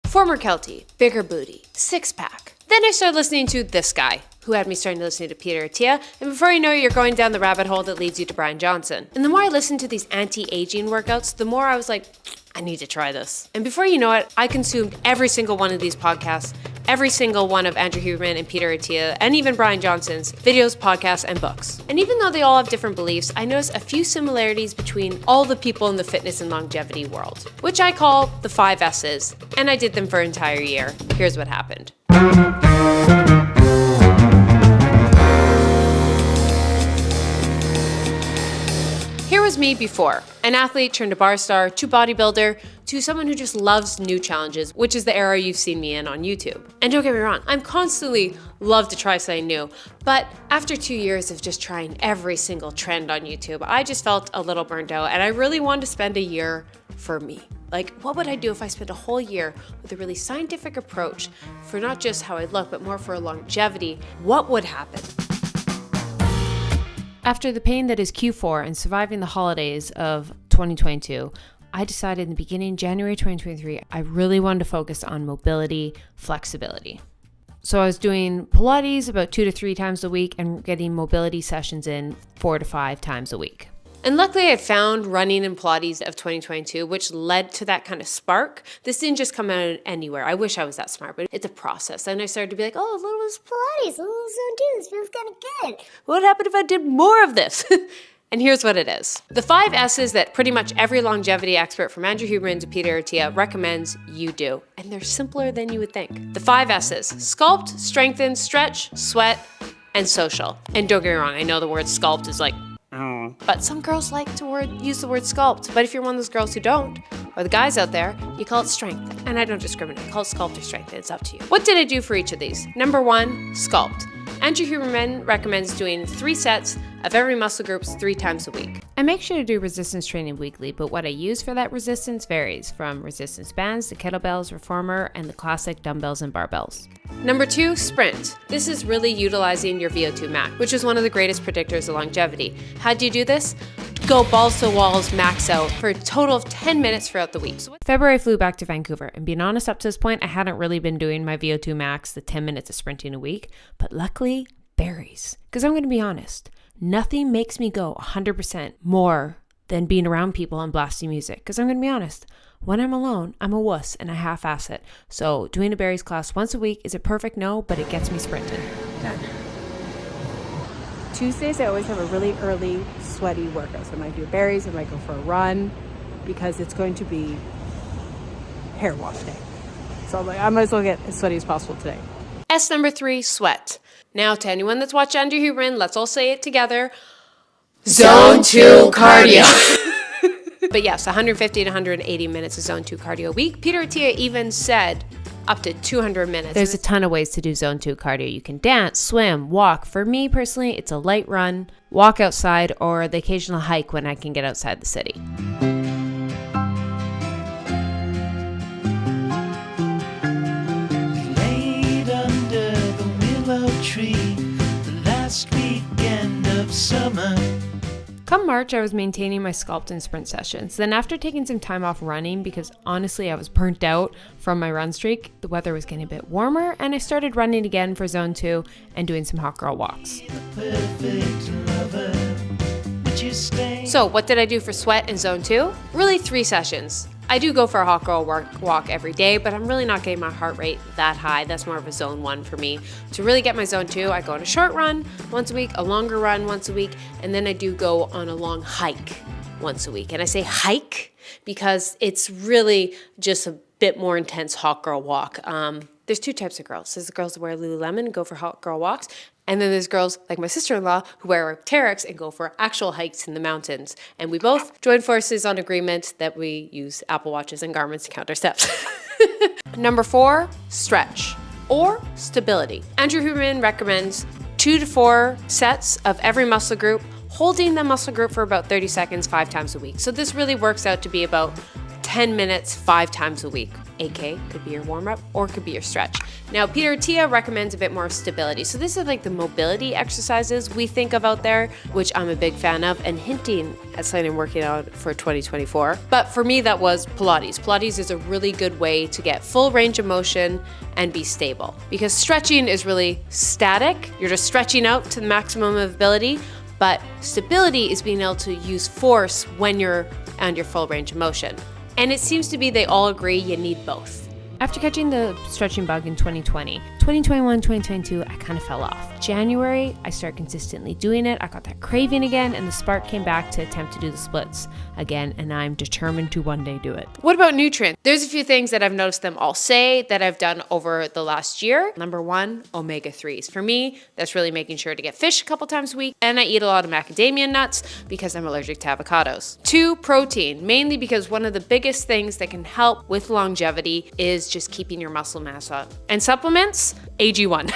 former Keltie, bigger booty, six-pack. Then I started listening to this guy, who had me starting to listen to Peter Attia, and before you know it, you're going down the rabbit hole that leads you to Brian Johnson. And the more I listened to these anti-aging workouts, the more I was like, I need to try this. And before you know it, I consumed every single one of these podcasts, every single one of Andrew Huberman and Peter Attia, and even Brian Johnson's videos, podcasts, and books. And even though they all have different beliefs, I noticed a few similarities between all the people in the fitness and longevity world, which I call the 5 S's, and I did them for an entire year. Here's what happened. Here was me before, an athlete turned a bar star to bodybuilder to someone who just loves new challenges, which is the era you've seen me in on YouTube. And don't get me wrong, I'm constantly love to try something new, but after 2 years of just trying every single trend on YouTube, I just felt a little burnt out and I really wanted to spend a year for me. Like, what would I do if I spent a whole year with a really scientific approach for not just how I look, but more for longevity? What would happen? After the pain that is Q4 and surviving the holidays of 2022, I decided in the beginning, January 2023, I really wanted to focus on mobility, flexibility. So I was doing Pilates about 2 to 3 times a week and getting mobility sessions in 4 to 5 times a week. And luckily I found running and Pilates of 2022, which led to that kind of spark. This didn't just come out of anywhere. I wish I was that smart, but it's a process. And I started to be like, oh, a little Pilates, a little zone 2, this feels kind of good. What would happen if I did more of this? And here's what it is. The 5 S's that pretty much every longevity expert from Andrew Huberman to Peter Attia recommends you do. And they're simpler than you would think. The 5 S's: sculpt, strengthen, stretch, sweat, and social. And don't get me wrong, I know the word sculpt is like, but some girls like to use the word sculpt. But if you're one of those girls who don't, or the guys out there, you call it strength. And I don't discriminate. Call it sculpt or strength. It's up to you. What did I do for each of these? Number 1, sculpt. Andrew Huberman recommends doing 3 sets of every muscle groups 3 times a week. I make sure to do resistance training weekly, but what I use for that resistance varies from resistance bands to kettlebells, reformer, and the classic dumbbells and barbells. Number 2, sprint. This is really utilizing your VO2 Max, which is one of the greatest predictors of longevity. How do you do this? Go balls to walls, max out for a total of 10 minutes throughout the week. February, I flew back to Vancouver, and being honest, up to this point, I hadn't really been doing my VO2 Max, the 10 minutes of sprinting a week, but luckily, berries. Because I'm going to be honest, nothing makes me go 100% more than being around people and blasting music. Because I'm going to be honest, when I'm alone, I'm a wuss and I half-ass it. So doing a berries class once a week is a perfect no, but it gets me sprinting. Done. Tuesdays, I always have a really early sweaty workout. So I might do berries, I might go for a run because it's going to be hair wash day. So I'm like, I might as well get as sweaty as possible today. S number 3, sweat. Now to anyone that's watched Andrew Huberman, let's all say it together. Zone 2 cardio. But yes, 150 to 180 minutes of zone 2 cardio a week. Peter Attia even said up to 200 minutes. There's a ton of ways to do zone 2 cardio. You can dance, swim, walk. For me personally, it's a light run, walk outside, or the occasional hike when I can get outside the city. Laid under the willow tree the last weekend of summer. Come March, I was maintaining my sculpt and sprint sessions. Then after taking some time off running, because honestly I was burnt out from my run streak, the weather was getting a bit warmer, and I started running again for zone 2 and doing some hot girl walks. So what did I do for sweat and zone 2? Really 3 sessions. I do go for a hot girl walk every day, but I'm really not getting my heart rate that high. That's more of a zone 1 for me. To really get my zone 2, I go on a short run once a week, a longer run once a week, and then I do go on a long hike once a week. And I say hike because it's really just a bit more intense hot girl walk. There's 2 types of girls. There's the girls that wear Lululemon and go for hot girl walks. And then there's girls like my sister-in-law who wear Arc'teryx and go for actual hikes in the mountains. And we both join forces on agreement that we use Apple Watches and Garmin's to count our steps. Number 4, stretch or stability. Andrew Huberman recommends 2 to 4 sets of every muscle group, holding the muscle group for about 30 seconds 5 times a week. So this really works out to be about 10 minutes 5 times a week. AK could be your warm-up or could be your stretch. Now, Peter Attia recommends a bit more stability. So this is like the mobility exercises we think of out there, which I'm a big fan of, and hinting at something I'm working on for 2024. But for me, that was Pilates. Pilates is a really good way to get full range of motion and be stable, because stretching is really static. You're just stretching out to the maximum of ability, but stability is being able to use force when you're on your full range of motion. And it seems to be they all agree you need both. After catching the stretching bug in 2020, 2021, 2022, I kind of fell off. January, I started consistently doing it. I got that craving again, and the spark came back to attempt to do the splits again, and I'm determined to one day do it. What about nutrients? There's a few things that I've noticed them all say that I've done over the last year. Number one, omega-3s. For me, that's really making sure to get fish a couple times a week, and I eat a lot of macadamia nuts because I'm allergic to avocados. 2, protein, mainly because one of the biggest things that can help with longevity is just keeping your muscle mass up. And supplements, AG1.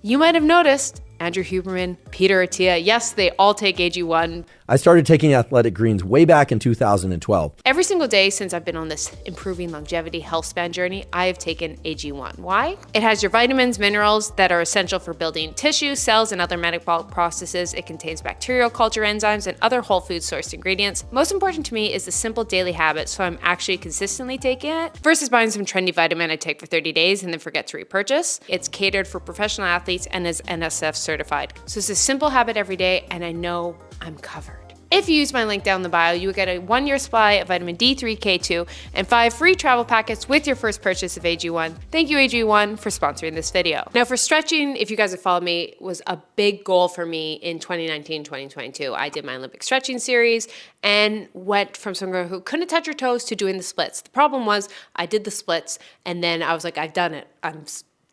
You might have noticed Andrew Huberman, Peter Attia, yes, they all take AG1. I started taking Athletic Greens way back in 2012. Every single day since I've been on this improving longevity health span journey, I have taken AG1. Why? It has your vitamins, minerals that are essential for building tissue, cells, and other metabolic processes. It contains bacterial culture enzymes and other whole food sourced ingredients. Most important to me is the simple daily habit, so I'm actually consistently taking it versus buying some trendy vitamin I take for 30 days and then forget to repurchase. It's catered for professional athletes and is NSF certified. So it's a simple habit every day, and I know I'm covered. If you use my link down in the bio, you will get a 1-year supply of vitamin D3, K2, and 5 free travel packets with your first purchase of AG1. Thank you, AG1, for sponsoring this video. Now, for stretching, if you guys have followed me, was a big goal for me in 2019, 2022. I did my Olympic stretching series and went from someone who couldn't touch her toes to doing the splits. The problem was I did the splits, and then I was like, I've done it. I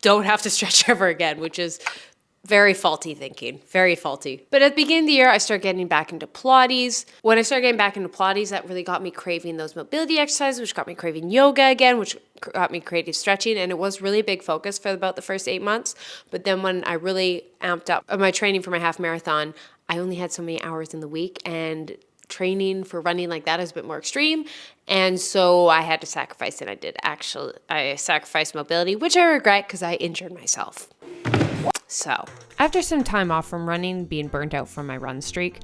don't have to stretch ever again, which is very faulty thinking, very faulty. But at the beginning of the year, I started getting back into Pilates. When I started getting back into Pilates, that really got me craving those mobility exercises, which got me craving yoga again, which got me creative stretching. And it was really a big focus for about the first 8 months. But then when I really amped up my training for my half marathon, I only had so many hours in the week, and training for running like that is a bit more extreme. And so I had to sacrifice, and I sacrificed mobility, which I regret because I injured myself. So, after some time off from running, being burnt out from my run streak,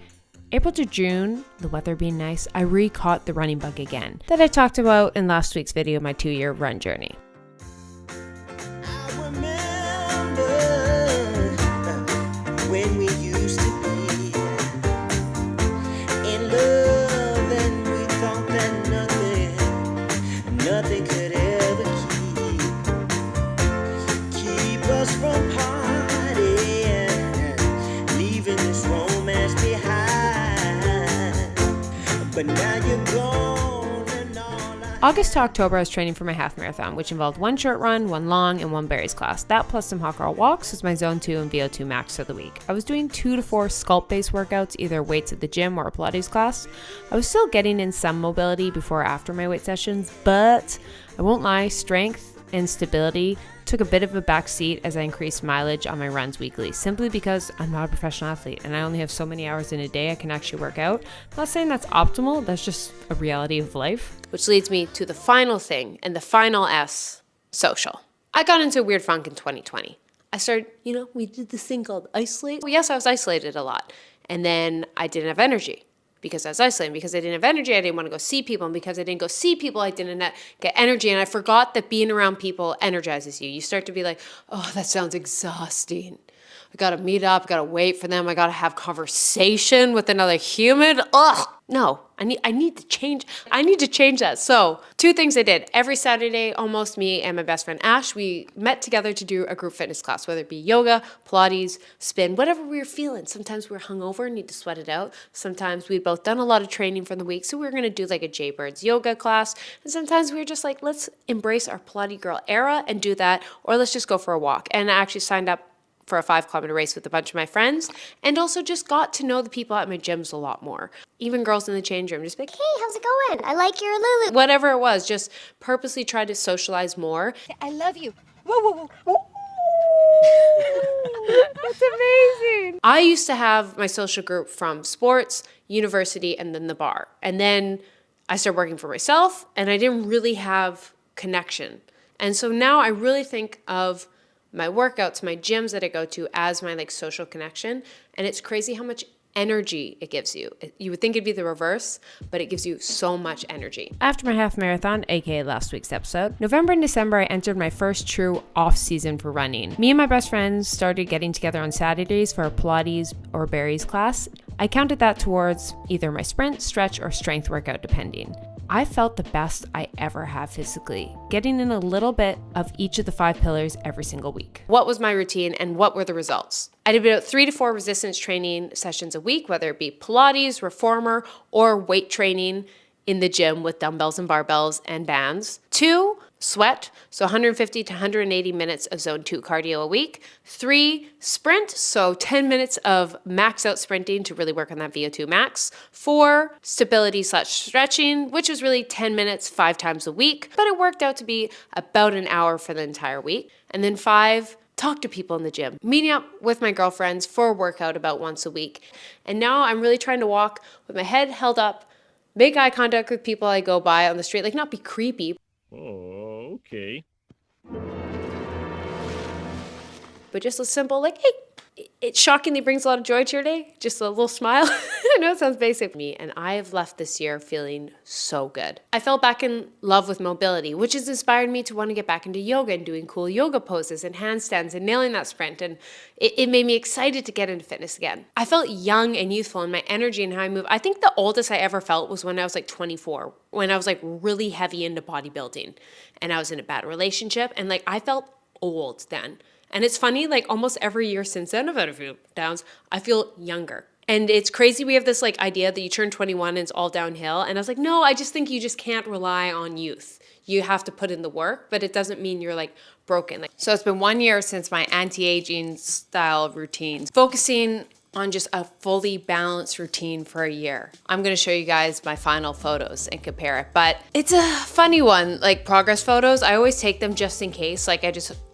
April to June, the weather being nice, I re-caught the running bug again that I talked about in last week's video, my 2-year run journey. I remember when we used to be in love, and we thought that nothing could ever keep us from parting. But now you're gone, and August to October, I was training for my half marathon, which involved 1 short run, 1 long, and 1 berries class. That plus some hot girl walks was my zone 2 and VO2 Max for the week. I was doing 2 to 4 sculpt-based workouts, either weights at the gym or a Pilates class. I was still getting in some mobility before or after my weight sessions, but I won't lie, strength and stability took a bit of a back seat as I increased mileage on my runs weekly, simply because I'm not a professional athlete and I only have so many hours in a day I can actually work out. I'm not saying that's optimal, that's just a reality of life. Which leads me to the final thing, and the final S, social. I got into a weird funk in 2020. I started, we did this thing called isolate. Well, yes, I was isolated a lot. And then I didn't have energy. Because I was isolated. Because I didn't have energy, I didn't want to go see people. And because I didn't go see people, I didn't get energy. And I forgot that being around people energizes you. You start to be like, oh, that sounds exhausting. I got to meet up, got to wait for them. I got to have conversation with another human. Ugh, no, I need to change. I need to change that. So 2 things I did. Every Saturday, almost, me and my best friend Ash, we met together to do a group fitness class, whether it be yoga, Pilates, spin, whatever we were feeling. Sometimes we were hungover and need to sweat it out. Sometimes we'd both done a lot of training from the week, so we were going to do like a Jaybirds yoga class. And sometimes we were just like, let's embrace our Pilates girl era and do that, or let's just go for a walk. And I actually signed up for a 5-kilometer race with a bunch of my friends, and also just got to know the people at my gyms a lot more. Even girls in the change room, just be like, hey, how's it going? I like your Lulu. Whatever it was, just purposely try to socialize more. I love you. Whoa, whoa, whoa. That's amazing. I used to have my social group from sports, university, and then the bar. And then I started working for myself, and I didn't really have connection. And so now I really think of my workouts, my gyms that I go to as my like social connection. And it's crazy how much energy it gives you. You would think it'd be the reverse, but it gives you so much energy. After my half marathon, aka last week's episode, November and December, I entered my first true off season for running. Me and my best friends started getting together on Saturdays for a Pilates or Barry's class. I counted that towards either my sprint, stretch, or strength workout, depending. I felt the best I ever have physically, getting in a little bit of each of the 5 pillars every single week. What was my routine and what were the results? I did about 3 to 4 resistance training sessions a week, whether it be Pilates, reformer, or weight training in the gym with dumbbells and barbells and bands. 2, sweat, so 150 to 180 minutes of zone 2 cardio a week. 3, sprint, so 10 minutes of max out sprinting to really work on that VO2 Max. 4, stability/stretching, which was really 10 minutes 5 times a week, but it worked out to be about an hour for the entire week. And then 5, talk to people in the gym, meeting up with my girlfriends for a workout about once a week. And now I'm really trying to walk with my head held up, make eye contact with people I go by on the street, like not be creepy. Oh, okay. But just a simple like, hey, it shockingly brings a lot of joy to your day. Just a little smile. I know it sounds basic to me, and I have left this year feeling so good. I fell back in love with mobility, which has inspired me to want to get back into yoga and doing cool yoga poses and handstands and nailing that sprint. And it made me excited to get into fitness again. I felt young and youthful in my energy and how I move. I think the oldest I ever felt was when I was like 24, when I was like really heavy into bodybuilding and I was in a bad relationship. And like I felt old then. And it's funny, like almost every year since then, I've had a few downs, I feel younger. And it's crazy. We have this like idea that you turn 21 and it's all downhill. And I was like, no, I just think you just can't rely on youth. You have to put in the work, but it doesn't mean you're like broken. So it's been 1 year since my anti-aging style routines, focusing on just a fully balanced routine for a year. I'm gonna show you guys my final photos and compare it, but it's a funny one. Like progress photos, I always take them just in case. Like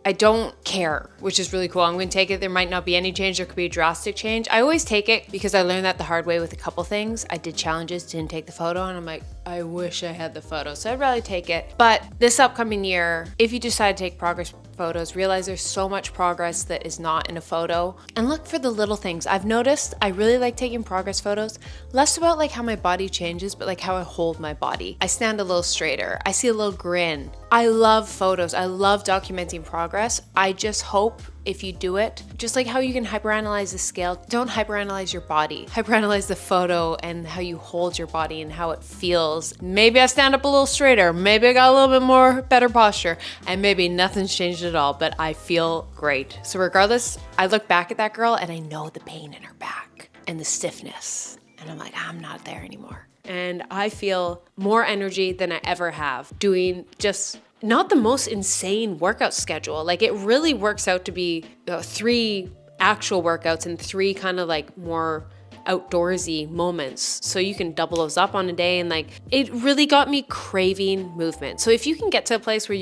I don't care, which is really cool. I'm gonna take it. There might not be any change. There could be a drastic change. I always take it because I learned that the hard way with a couple things. I did challenges, didn't take the photo, and I'm like, I wish I had the photo. So I'd rather take it. But this upcoming year, if you decide to take progress photos, realize there's so much progress that is not in a photo. And look for the little things. I've noticed I really like taking progress photos, less about like how my body changes, but like how I hold my body. I stand a little straighter. I see a little grin. I love photos. I love documenting progress. I just hope if you do it, just like how you can hyperanalyze the scale, don't hyperanalyze your body. Hyperanalyze the photo and how you hold your body and how it feels. Maybe I stand up a little straighter. Maybe I got a little bit more better posture, and maybe nothing's changed at all, but I feel great. So regardless, I look back at that girl and I know the pain in her back and the stiffness. And I'm like, I'm not there anymore. And I feel more energy than I ever have doing just not the most insane workout schedule. Like it really works out to be 3 actual workouts and 3 kind of like more outdoorsy moments. So you can double those up on a day, and like it really got me craving movement. So if you can get to a place where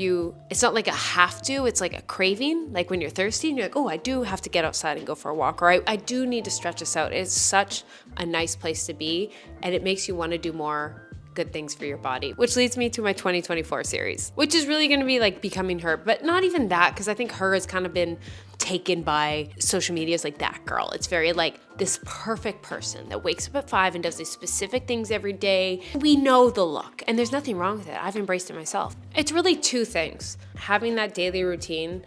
it's not like a have to, it's like a craving, like when you're thirsty and you're like, oh, I do have to get outside and go for a walk, or I do need to stretch this out. It's such a nice place to be, and it makes you want to do more good things for your body, which leads me to my 2024 series, which is really going to be like becoming her, but not even that, because I think her has kind of been taken by social media as like that girl. It's very like this perfect person that wakes up at 5 and does these specific things every day. We know the look, and there's nothing wrong with it. I've embraced it myself. It's really 2 things. Having that daily routine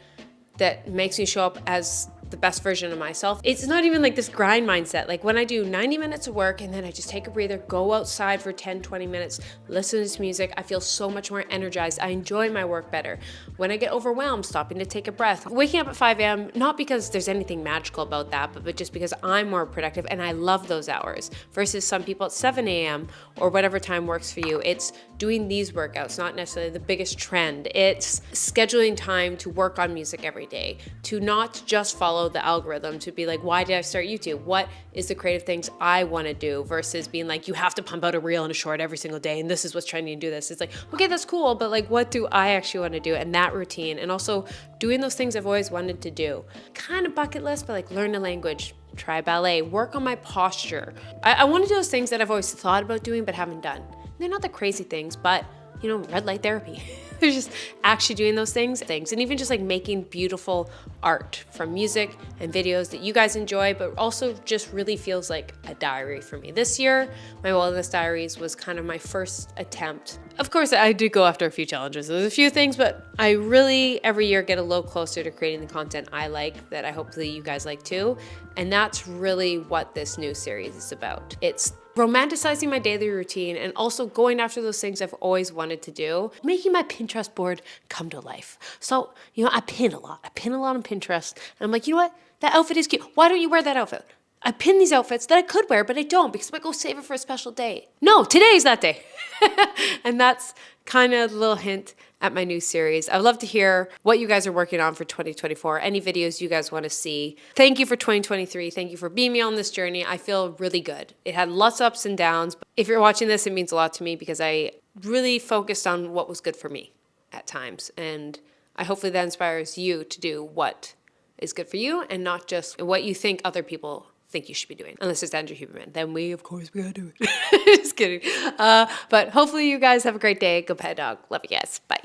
that makes me show up as the best version of myself. It's not even like this grind mindset. Like when I do 90 minutes of work and then I just take a breather, go outside for 10, 20 minutes, listen to music, I feel so much more energized. I enjoy my work better. When I get overwhelmed, stopping to take a breath. Waking up at 5 a.m., not because there's anything magical about that, but just because I'm more productive and I love those hours versus some people at 7 a.m. or whatever time works for you. It's doing these workouts, not necessarily the biggest trend. It's scheduling time to work on music every day, to not just follow the algorithm, to be like, why did I start YouTube? What is the creative things I want to do versus being like, you have to pump out a reel and a short every single day and this is what's trending to do this. It's like, okay, that's cool, but like, what do I actually want to do? And that routine, and also doing those things I've always wanted to do. Kind of bucket list, but like learn a language, try ballet, work on my posture. I want to do those things that I've always thought about doing but haven't done. They're not the crazy things, but red light therapy. They're just actually doing those things. And even just like making beautiful art from music and videos that you guys enjoy, but also just really feels like a diary for me. This year, my wellness diaries was kind of my first attempt. Of course, I did go after a few challenges. There's a few things, but I really every year get a little closer to creating the content I like that I hopefully you guys like too. And that's really what this new series is about. It's romanticizing my daily routine and also going after those things I've always wanted to do, making my Pinterest board come to life. So, I pin a lot. I pin a lot on Pinterest. And I'm like, you know what? That outfit is cute. Why don't you wear that outfit? I pin these outfits that I could wear, but I don't because I might go save it for a special day. No, today's that day. And that's kind of a little hint at my new series. I'd love to hear what you guys are working on for 2024, any videos you guys want to see. Thank you for 2023. Thank you for being me on this journey. I feel really good. It had lots of ups and downs. But if you're watching this, it means a lot to me because I really focused on what was good for me at times. And I hopefully that inspires you to do what is good for you and not just what you think other people think you should be doing. Unless it's Andrew Huberman. Then we gotta do it. Just kidding. But hopefully you guys have a great day. Go pet a dog. Love you guys. Bye.